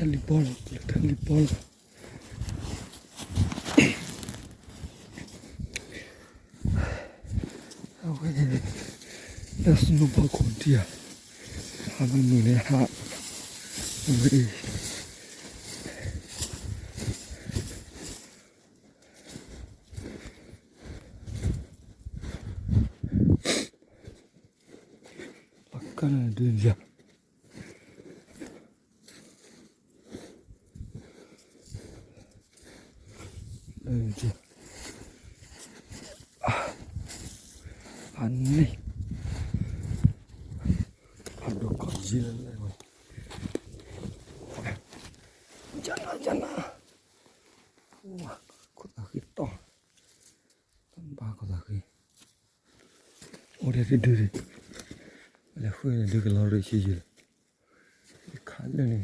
Talibol, talibol. That's no bakontia. Having no ne ha. Kana dunja. Dunja. Aneh. Aduh kecil lagi. Jangan. Wah, kau tak kita. Tanpa kau tak kita. Oh dia tidur. Lepas ni dia keluar dari sini. Kalau ni.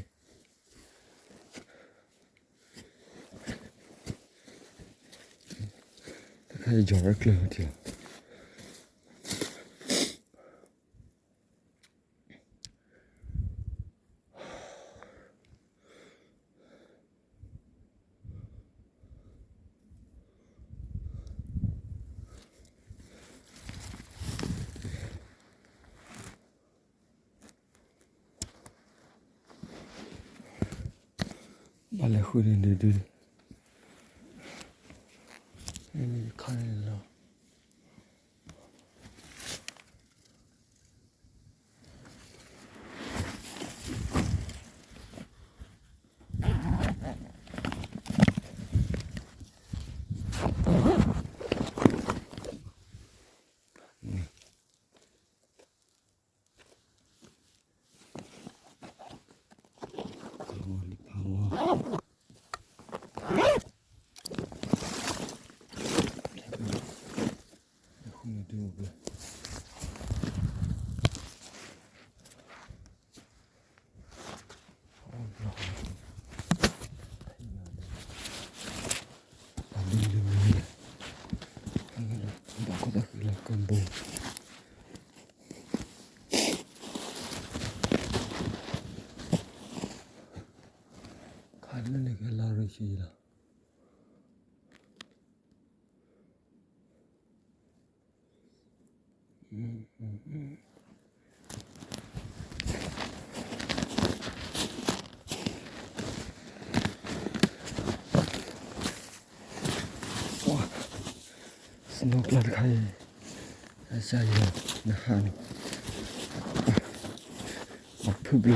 Tak kaya jarak keluar dia. Balik hujan dia. Ini kaya. Ini kelar sih lah. Wah, snow kelar kaya. Saya nahan. Apa beli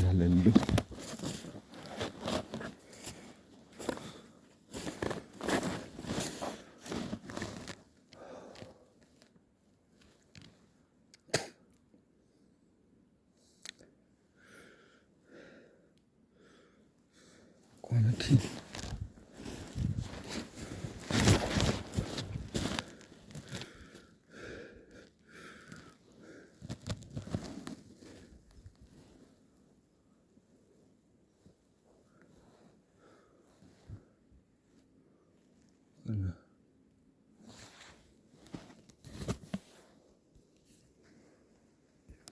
lalu. Quality.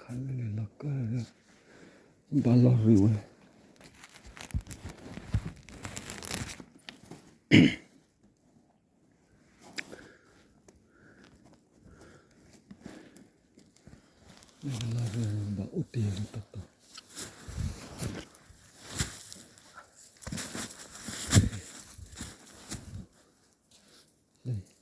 Kalau ni lakar, balok riwa. Balok ba uti betul. Ni.